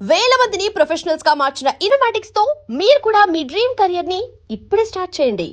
వేల మందిని ప్రొఫెషనల్స్ గా మార్చిన ఇన్ఫర్మాటిక్స్ తో మీరు కూడా మీ డ్రీమ్ కెరియర్ ని ఇప్పుడే స్టార్ట్ చేయండి.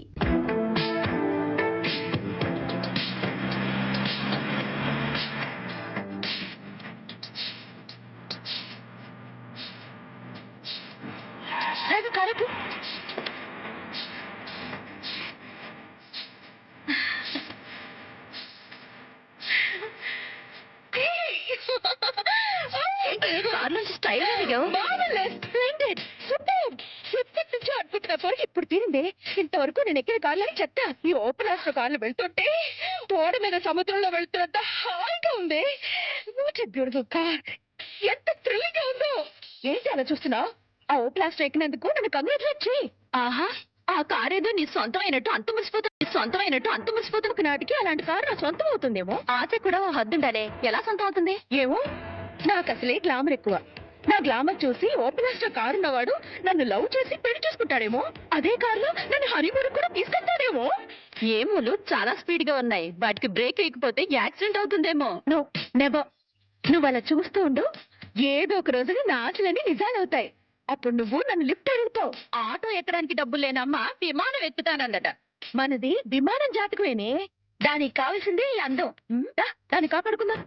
ఇప్పుడు తీరింది. ఇంతవరకు నేను ఎక్కిన కార్లని చెత్త. ఈ ఓపెన్ ఆస్ట్రో కార్లు వెళ్తుంటే తోడ మీద సముద్రంలో వెళ్తున్నంత హాయిగా ఉంది. బ్యూటిఫుల్ కార్, ఎంత థ్రిల్లింగ్ గా ఉందో. ఏంటి అలా చూస్తున్నావు? ఆ ఓపెన్ ఆస్ట్రో ఎక్కినందుకు నన్ను కంగ్రాచులేట్ చేయి. ఆహా, ఆ కార్ ఏదో నీ సొంతమైనట్టు అంత ముసిపోతున్న నాటికి అలాంటి కారు నా సొంతం అవుతుందేమో. ఆశ కూడా ఓ హద్దుండాలే. ఎలా సొంతం అవుతుంది? ఏమో, నాకు అసలే గ్లామర్ ఎక్కువ. నా గ్లామర్ చూసి ఓపెన్ ఆస్ట్రో కారు ఉన్నవాడు నన్ను లవ్ చేసి పెళ్లి చేసుకుంటాడేమో. అదే కారులో నన్ను హనీమూన్ కూడా తీసుకెళ్తాడేమో. ఏమోలు చాలా స్పీడ్ గా ఉన్నాయి. వాటికి బ్రేక్ వేయకపోతే యాక్సిడెంట్ అవుతుందేమో. No, never. నువ్వు అలా చూస్తూ ఉండు. ఏదో ఒక రోజున నా ఆశలన్నీ నిజాలవుతాయి. అప్పుడు నువ్వు నన్ను లిఫ్ట్ అడుగుతావు. ఆటో ఎక్కడానికి డబ్బులు లేనమ్మా విమానం ఎక్కుతానందట. మనది విమానం జాతకమేనే. దానికి కావాల్సిందే ఈ అందం. దాన్ని కాపాడుకుందాం.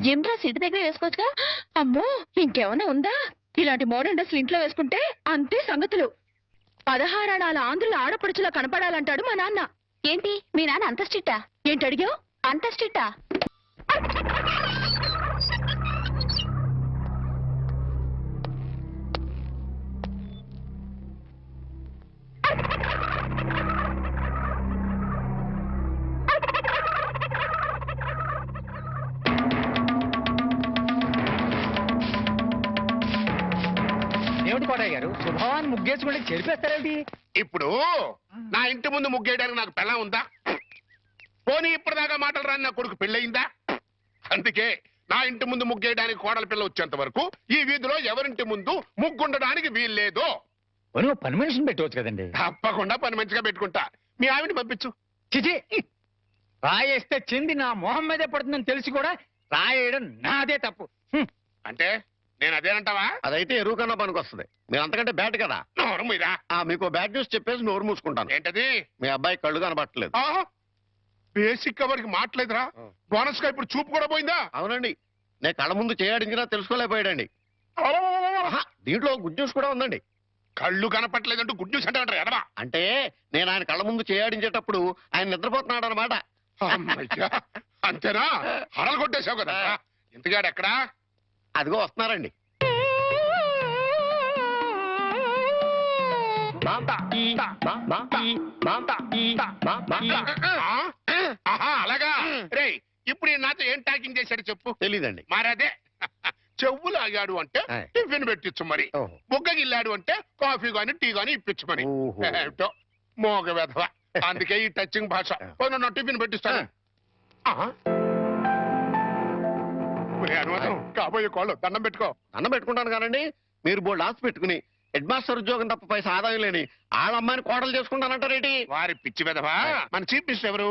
జిమ్ డ్రెస్ ఇంటి దగ్గర వేసుకోవచ్చుగా. అమ్మో, ఇంకేమైనా ఉందా? ఇలాంటి మోడర్న్ డ్రెస్లు ఇంట్లో వేసుకుంటే అంతే సంగతులు. 16 అణాల ఆంధ్రుల ఆడపడుచులా కనపడాలంటాడు మా నాన్న. ఏంటి మీ నాన్న అంత స్ట్రిక్టా? ఏంటి అడిగావు? అంత స్ట్రిక్టా? ఏమిటి కోటయ్య గారు, శుభవాన్ని ముగ్గేసుకుంటే చెరిపేస్తారేంటి? ఇప్పుడు నా ఇంటి ముందు ముగ్గేయడానికి నాకు పెళ్ళం ఉందా? పోనీ ఇప్పటిదాకా మాటలు రాని నా కొడుకు పెళ్ళయిందా? అందుకే నా ఇంటి ముందు ముగ్గేయడానికి కోడల పిల్ల వచ్చేంత వరకు ఈ వీధిలో ఎవరింటి ముందు ముగ్గుండడానికి వీల్లేదు. నువ్వు పని మనిషిని పెట్టవచ్చు కదండి. తప్పకుండా పని మంచిగా పెట్టుకుంటా. మీ ఆవిడని పంపించు. చిచి, రాయేస్తే చింది నా మొహం మీదే పడుతుందని తెలిసి కూడా రాయేయడం నాదే తప్పు. అంటే నేను అదేనంటావా? అదైతే ఎరువు కన్నా పనికి వస్తుంది. మీరు అంతకంటే బ్యాట్ కదా. నోరు మీరా. మీకు బ్యాడ్ న్యూస్ చెప్పేసి నోరు మూసుకుంటాను. ఏంటది? మీ అబ్బాయి కళ్ళు కనబట్టలేదు. బేసిక్ కవర్కి మాట్లేదురా. బోనస్ గా ఇప్పుడు చూపు కూడా పోయిందా? అవునండి, నేను కళ్ళ ముందు చేయడించినా తెలుసుకోలేకపోయాడండి. దీంట్లో గుడ్ న్యూస్ కూడా ఉందండి. కళ్ళు కనపట్లేదంటూ గుడ్ న్యూస్ అంటే ఎడవా? అంటే నేను ఆయన కళ్ళ ముందు చేయడించేటప్పుడు ఆయన నిద్రపోతున్నాడు అనమాట. అంతేనా? హరలు కొట్టేశావు కదా. ఇంతగాడు ఎక్కడా? అదిగో వస్తున్నారండి. అలాగా రే. ఇప్పుడు నాతో ఏం టాకింగ్ చేశాడు చెప్పు. తెలీదండి. మరదే చెవులు ఆగాడు అంటే టిఫిన్ పెట్టించు, మరి బుగ్గగిల్లాడు అంటే కాఫీ గాని టీ గాని ఇప్పించు మరి. ఏమిటో మోగ వెధవ. అందుకే ఈ టచింగ్ భాష. నా టిఫిన్ పెట్టిస్తాను. కాబోయే కోళ్ళు దండం పెట్టుకో. దండం పెట్టుకుంటాను కానండి. మీరు బోల్డ్ ఆశ పెట్టుకుని హెడ్ మాస్టర్ ఉద్యోగం తప్ప పైసా ఆదాయం లేని వాళ్ళ అమ్మాయిని కోడలు చేసుకుంటానంటారేంటి? వారి పిచ్చి వెధవా. మన చీఫ్ మినిస్టర్ ఎవరు?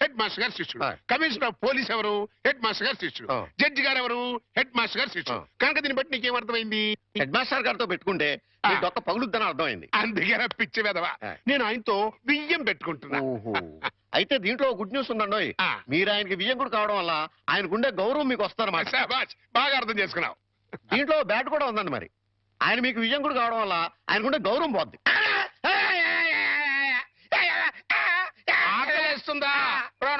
హెడ్ మాస్టర్ గారు శిష్యుడు. కమిషనర్ ఆఫ్ పోలీస్ ఎవరు? హెడ్ మాస్టర్ గారు శిష్యుడు. జడ్జి గారు ఎవరు? హెడ్ మాస్టర్ గారు శిష్యుడు. కనుక దీన్ని బట్టి నీకేం అర్థమైంది? హెడ్ మాస్టర్ గారితో పెట్టుకుంటే డొక్క పగులుద్దని అర్థమైంది. అందుకే పిచ్చి వెధవా. నేను ఆయనతో బియ్యం పెట్టుకుంటున్నా. అయితే దీంట్లో గుడ్ న్యూస్ ఉందండి. మీరు ఆయనకి వియ్యంకుడు కావడం వల్ల ఆయనకుండే గౌరవం మీకు వస్తారన్నమాట. బాగా అర్థం చేసుకున్నావు. దీంట్లో బ్యాట్ కూడా ఉందండి. మరి ఆయన మీకు వియ్యంకుడు కావడం వల్ల ఆయనకుండే గౌరవం పోద్ది. ఆకలిస్తుందా?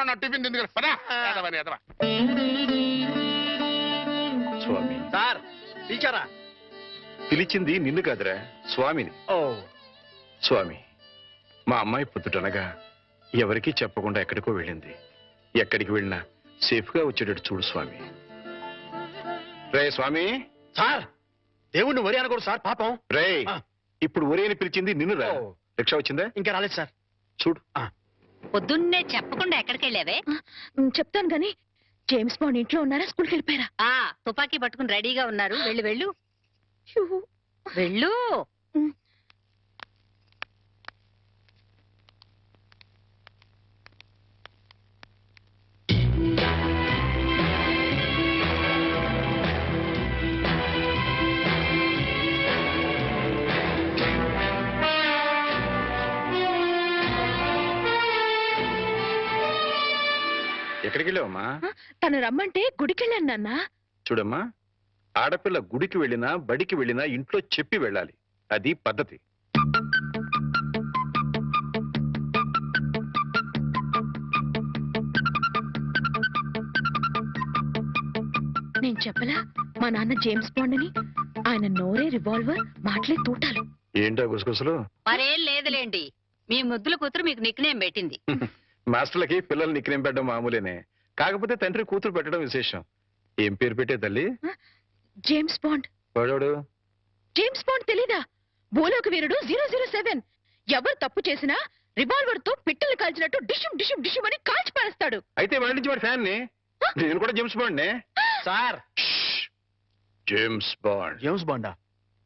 నా టిఫిన్ తింది కదా. స్వామి సార్ టీచరా పిలిచింది నిన్ను కాదురా, స్వామిని. ఓ స్వామి, మా అమ్మాయి పుట్టుటనగా ఎవరికీ చెప్పకుండా ఎక్కడికో వెళ్ళింది. ఎక్కడికి వెళ్ళినా సేఫ్ గా వచ్చేటట్టు చూడు స్వామి. రే స్వామి. సార్ దేవుణ్ణి వరి అనకూడదు సార్, పాపం. రే, ఇప్పుడు ఒరేని పిలిచింది నిన్ను రా. రిక్షా వచ్చిందా? ఇంకా రాలేదు సార్. చూడు. పొద్దున్నే చెప్పకుండా ఎక్కడికి వెళ్ళావే? చెప్తాను గాని జేమ్స్ బాండ్ ఇంట్లో ఉన్నారా, స్కూల్కి వెళ్ళిపోయారా? తుపాకీ పట్టుకుని రెడీగా ఉన్నారు. వెళ్ళు వెళ్ళు వెళ్ళు. ఎక్కడికి వెళ్ళావమ్మా? తను రమ్మంటే గుడికెళ్ళాను నాన్న. చూడమ్మా, ఆడపిల్ల గుడికి వెళ్ళినా బడికి వెళ్ళినా ఇంట్లో చెప్పి వెళ్ళాలి. అది పద్ధతి. నేను చెప్పలా మా నాన్న జేమ్స్ బాండ్ అని? ఆయన నోరే రివాల్వర్, మాటలే తూటాలు. ఏంటో గుసగుసలు? మరేం లేదులేండి, మీ ముద్దుల కూతురు మీకు నిక్నేం పెట్టింది. మాస్టర్లకి పిల్లల్ని నిక్నేం పెట్టడం మామూలేనే. కాకపోతే తండ్రి కూతురు పెట్టడం విశేషం. ఏం పేరు పెట్టే తల్లి? James Bond. వాడోడు జేమ్స్ బాండ్ తెలీదా? భూలోక వీరుడు 007. ఎవరు తప్పు చేసినా రివాల్వర్ తో పిట్టలు కాల్చినట్టు డిషుం డిషుం డిషుం అని కాల్చి పారేస్తాడు. అయితే వాడి నుంచి వాడి ఫ్యాన్ ని. నేను కూడా జేమ్స్ బాండ్ నే సార్. James Bond. జేమ్స్ బాండా?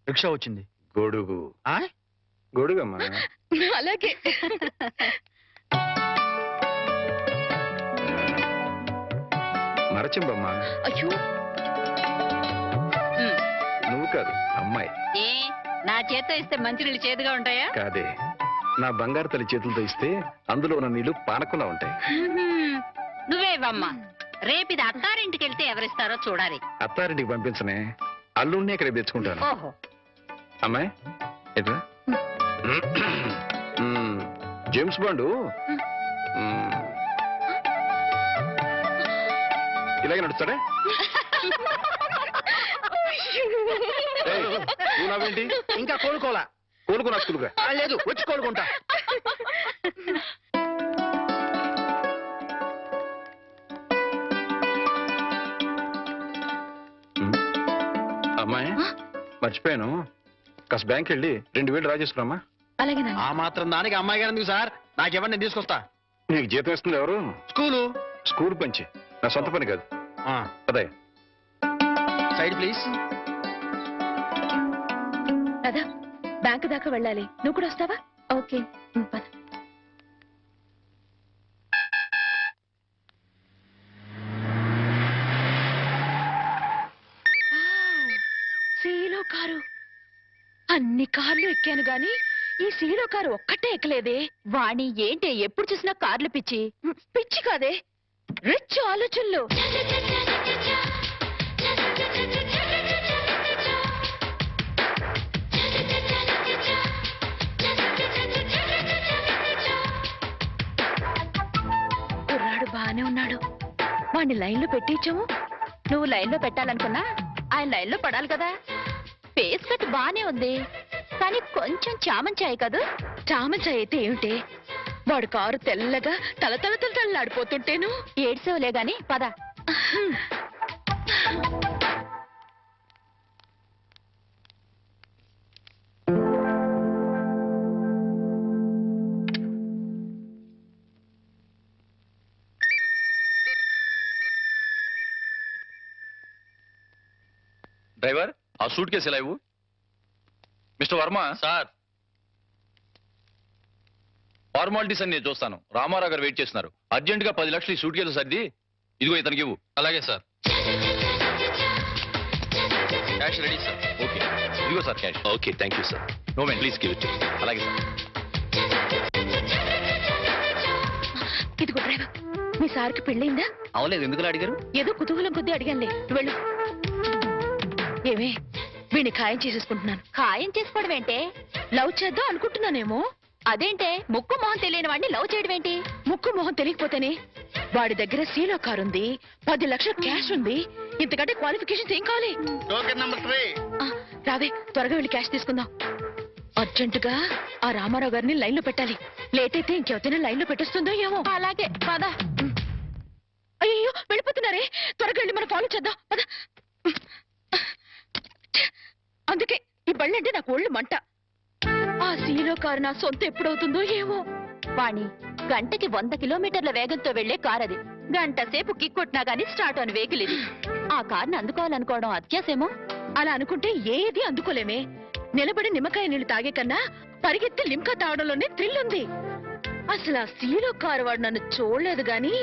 రిక్షా వచ్చింది. గొడుగు. ఆ? గొడుగమ్మా. అలాగే. మరచింబమ్మా. అయ్యో, నువ్వు కాదు, అమ్మాయి. ఏ నా చేత్తో ఇస్తే మంచినీళ్ళు చేదుగా ఉంటాయా? కాదే, నా బంగారు తల్లి చేతులతో ఇస్తే అందులో ఉన్న నీళ్లు పానకుండా ఉంటాయి. నువ్వేవమ్మా, రేపిది అత్తారింటికి వెళ్తే ఎవరిస్తారో చూడాలి. అత్తారింటికి పంపించనే, అల్లుడిని ఇక్కడ తెచ్చుకుంటాను. ఓహో, అమ్మాయి ఎట్లా? జేమ్స్ బాండు ఇలాగే నడుస్తాడే. ఏయ్, నువ్వు నవ్వేంటి? ఇంకా కోలుకోలా? కోలుకున్నా స్కూలుగా. లేదు, వచ్చి కోలుకుంటా. అమ్మాయి మర్చిపోయాను, కాస్త బ్యాంక్ వెళ్ళి 2000 డ్రా చేసుకురామ్మా. అలాగే నాన్న. ఆ మాత్రం దానికి అమ్మాయి గారు ఎందుకు సార్? నాకెవరు, నేను తీసుకొస్తా. నీకు జీతం ఇస్తుంది ఎవరు? స్కూలు. స్కూల్ పంచి, నా సొంత పని కాదు. అదే సైడ్ ప్లీజ్. కదా బ్యాంకు దాకా వెళ్ళాలి, నువ్వు కూడా వస్తావా? ఓకే పద. సీలో కారు. అన్ని కార్లు ఎక్కాను గాని ఈ సీలో కారు ఒక్కటే ఎక్కలేదే. వాణి ఏంటి ఎప్పుడు చూసినా కార్లు పిచ్చి? పిచ్చి కాదే, రిచ్ ఆలోచనలు. కుర్రాడు బానే ఉన్నాడు, వాణ్ణి లైన్లో పెట్టించాము. నువ్వు లైన్లో పెట్టాలనుకున్నా ఆయన లైన్లో పడాలి కదా. ఫేస్ కట్ బానే ఉంది, కానీ కొంచెం చామంచాయి కాదు. చామంచాయి అయితే ఏమిటి? వాడు కారు తెల్లగా తలతలతలలాడిపోతుంటేను. ఏడ్సేవలే గాని పద. డ్రైవర్, ఆ సూట్ కేసు ఎలా ఇవ్వు. మిస్టర్ వర్మ. సార్. ఫార్మాలిటీస్ అని నేను చూస్తాను. రామారావు గారు వెయిట్ చేస్తున్నారు. అర్జెంట్ గా 10 లక్షలు ఈ సూట్ కేసు సర్ది ఇదిగో ఇతనికి ఇవ్వు. అలాగే sir. Cash ready sir. Okay, ఇదిగో sir cash. Okay, thank you sir. No మెంట్, ప్లీజ్ గివ్ ఇట్. అలాగే సార్. ఇదిగో డ్రైవర్, మీ సార్కి పెళ్ళైందా? అవలేదు, ఎందుకు అడిగారు? ఏదో కుతూహలం కొద్దీ అడిగానులే, నువ్వు వెళ్ళు. ఏమే, వీడిని ఖాయం చేసేసుకుంటున్నాను. ఖాయం చేసుకోవడం ఏంటే? లవ్ చేద్దాం అనుకుంటున్నానేమో. అదేంటే ముక్కు మొహం తెలియని వాడిని లవ్ చేయడం ఏంటి? ముక్కు మొహం తెలియకపోతేనే. వాడి దగ్గర సీలో కార్ ఉంది, 10 లక్షల క్యాష్ ఉంది. ఇంతకంటే క్వాలిఫికేషన్స్ ఏం కావాలి? Token number 3. రావే, త్వరగా వెళ్ళి క్యాష్ తీసుకుందాం. అర్జెంటుగా ఆ రామారావు గారిని లైన్ లో పెట్టాలి. లేట్ అయితే ఇంకెవరైనా లైన్ లో పెట్టేస్తుందో ఏమో. అలాగే పద. అయ్యో వెళ్ళిపోతున్నారే, త్వరగా వెళ్ళి మనం ఫాలో చేద్దాం పద. అందుకే ఈ బళ్ళంటే నాకు ఒళ్ళు మంట. ఆ సీలో కారు నా సొంత ఎప్పుడవుతుందో ఏమో. వాణి, గంటకి 100 కిలోమీటర్ల వేగంతో వెళ్లే కార్ అది. గంట సేపు కిక్కొట్టినా గానీ స్టార్ట్ అని వెహికల్ ఇది. ఆ కార్ని అందుకోవాలనుకోవడం అత్యాసేమో. అలా అనుకుంటే ఏది అందుకోలేమే. నిలబడి నిమ్మకాయ నీళ్లు తాగే కన్నా పరిగెత్తి లిమ్కా తాగడంలోనే థ్రిల్ ఉంది. అసలు ఆ సీలో కారు వాడు నన్ను చూడలేదు గాని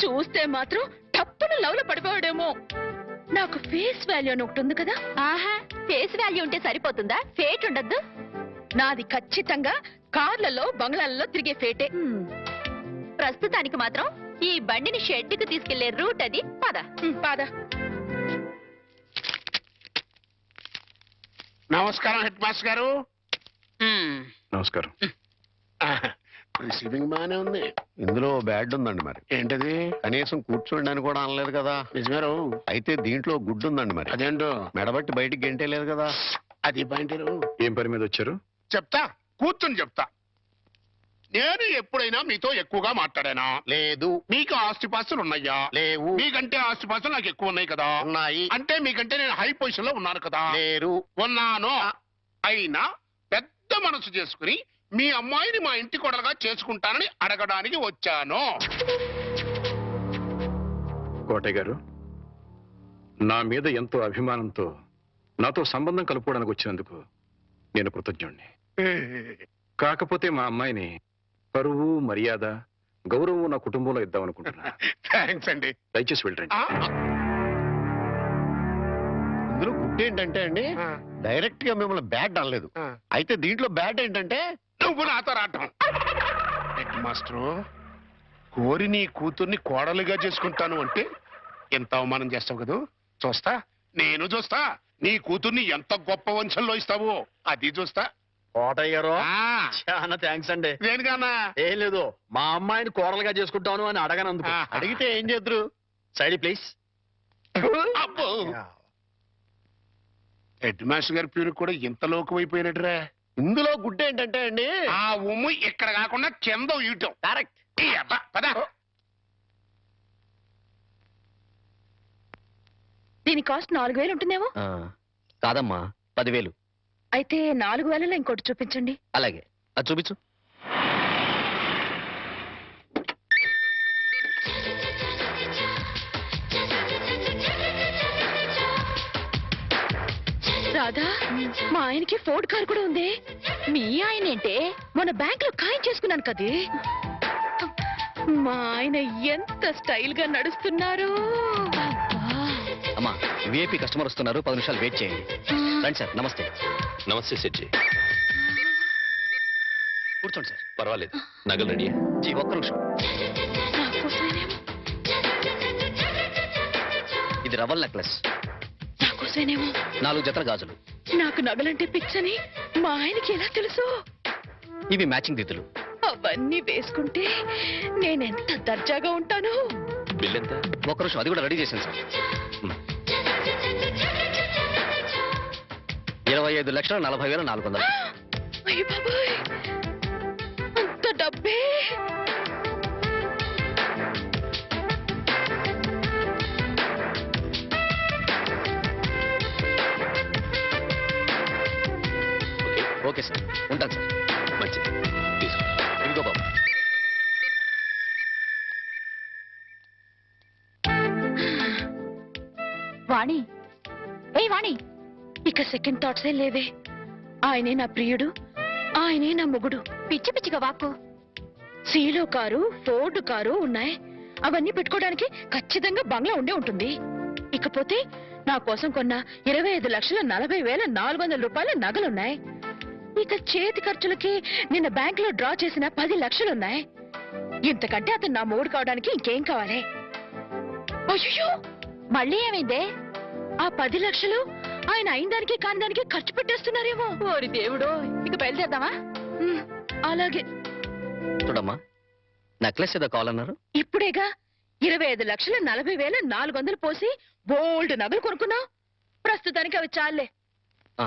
చూస్తే మాత్రం టప్పున లవ్ లో పడిపోయాడేమో. నాకు ఫేస్ వాల్యూ అని ఒకటి ఉంది కదా. ఆహా, ఫేస్ వాల్యూ ఉంటే సరిపోతుందా? ఫేట్ ఉండద్దు. నాది ఖచ్చితంగా కార్లలో బంగ్లాలలో తిరిగే ఫేటే. ప్రస్తుతానికి మాత్రం ఈ బండిని షెడ్డుకు తీసుకెళ్లే రూట్ అది పద. పాద. నమస్కారం హెడ్ మాస్టర్ గారు. నమస్కారం. రిసీవింగ్ బానే ఉంది. ఇందులో బ్యాడ్ ఉందండి మరి. ఏంటది? కనీసం కూర్చోండి అని కూడా అనలేదు కదా. నిజమేరు. అయితే దీంట్లో గుడ్డు ఉందండి మరి. అదేంటో మెడబట్టి బయటికి గెంటేలేదు కదా. అది పాయింట్. ఏం పని మీద వచ్చారు? చెప్తా, కూర్చొని చెప్తా. నేను ఎప్పుడైనా మీతో ఎక్కువగా మాట్లాడానా? లేదు. మీకు ఆస్తిపాస్తులు ఉన్నాయా? లేవు. మీకంటే ఆస్తిపాస్తులు నాకు ఎక్కువ ఉన్నాయి కదా. ఉన్నాయి. అంటే మీకంటే నేను హై పొజిషన్ లో ఉన్నాను కదా. లేరు. ఉన్నాను. అయినా పెద్ద మనసు చేసుకుని మీ అమ్మాయిని మా ఇంటి కొడలుగా చేసుకుంటానని అడగడానికి వచ్చాను. కోటయ్య గారు, నా మీద ఎంతో అభిమానంతో నాతో సంబంధం కలుపుకోవడానికి వచ్చినందుకు నేను కృతజ్ఞుణ్ణి. కాకపోతే మా అమ్మాయిని పరువు, మర్యాద, గౌరవం నా కుటుంబంలో ఇద్దామనుకుంటున్నా. థ్యాంక్స్ అండి. దయచేసి వెళ్ళండి. ఇందులో గుడ్డు ఏంటంటే అండి, డైరెక్ట్ గా మిమ్మల్ని బ్యాడ్ అనలేదు. అయితే దీంట్లో బ్యాడ్ ఏంటంటే నువ్వు నాతో రావటం. హెడ్ మాస్టరు, కోరి నీ కూతుర్ని కోడలుగా చేసుకుంటాను అంటే ఎంత అవమానం చేస్తావు కదా. చూస్తా, నేను చూస్తా. నీ కూతుర్ని ఎంత గొప్ప వంశంలో ఇస్తావో అది చూస్తా. కోటయ్య గారు ఆ, చాలా థ్యాంక్స్ అండి. దేనికన్నా? ఏం లేదు, మా అమ్మాయిని కోడలుగా చేసుకుంటాను అని అడగనందుకు. ఆ. అడిగితే ఏం చేద్దరు? Side please. అబ్బో. హెడ్ మాస్టర్ గారి పేరు కూడా ఇంత లోకమైపోయినట్టురా. ఇందులో గుడ్డు ఏంటంటే అండి, ఆ ఉమ్ము ఇక్కడ కాకుండా కింద ఇయటం. కరెక్ట్. పద. దీని కాస్ట్ 4000 ఉంటుందేమో. కాదమ్మా, 10,000. అయితే 4000లో ఇంకోటి చూపించండి. అలాగే, అది చూపించు. రాధా, మా ఆయనకి ఫోర్డ్ కార్ కూడా ఉంది. మీ ఆయన ఏంటే? మొన్న బ్యాంక్ లో ఖాయం చేసుకున్నాను కదే. మా ఆయన ఎంత స్టైల్ గా నడుస్తున్నారు. అమ్మా, విఐపి కస్టమర్ వస్తున్నారు, 10 నిమిషాలు వెయిట్ చేయండి. రండి సార్. నమస్తే. నమస్తే సెట్జీ. కూర్చోండి సార్. పర్వాలేదు, నగలు రెడీ. జీ, ఒక్క నిమిషం. నాకోసమేనేమో. ఇది రవల్ నెక్లెస్, నాకోసమేనేమో. 4 జతల గాజులు. నాకు నగలంటే పిచ్చని మా ఆయనకి ఎలా తెలుసు? ఇవి మ్యాచింగ్ దిద్దులు. అవన్నీ వేసుకుంటే నేనెంత దర్జాగా ఉంటాను. బిల్ ఎంత? ఒక్క నిమిషం, అది కూడా రెడీ చేశాను సార్. 25,40,400. అయ్య బాబాయ్, అంత డబ్బే? ఓకే సార్, ఉంటాను సార్. మంచిది, తీసుకో. ఇదిగో బాబు. వాణి, ఏ వాణి, ఇక సెకండ్ థాట్సే లేవే. ఆయనే నా ప్రియుడు, ఆయనే నా మొగుడు. పిచ్చి పిచ్చిగా వాక్కు. సీలో కారు, ఫోర్డ్ కారు ఉన్నాయి. అవన్నీ పెట్టుకోవడానికి ఖచ్చితంగా బంగ్లా ఉండే ఉంటుంది. ఇకపోతే నా కోసం కొన్న 25,40,400 రూపాయల నగలున్నాయి. ఇక చేతి ఖర్చులకి నిన్న బ్యాంక్ లో డ్రా చేసిన 10 లక్షలున్నాయి. ఇంతకంటే అతను నా మూడు కావడానికి ఇంకేం కావాలి? అయ్యో, మళ్ళీ ఏమైందే? ఆ 10 లక్షలు ఆయన అయిన దానికి కాని దానికి ఖర్చు పెట్టేస్తున్నారేమో. ఓరి దేవుడో, ఇక బయలుదేరదామా? అలాగే. చూడమ్మా, నెక్లెస్ ఏదో కావాలన్నారు. ఇప్పుడేగా 25,40,400 పోసి బోల్డ్ నగలు కొనుక్కున్నావు. ప్రస్తుతానికి అవి చాలే. ఆ,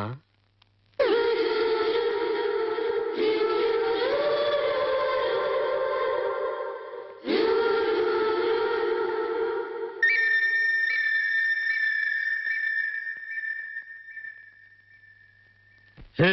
హే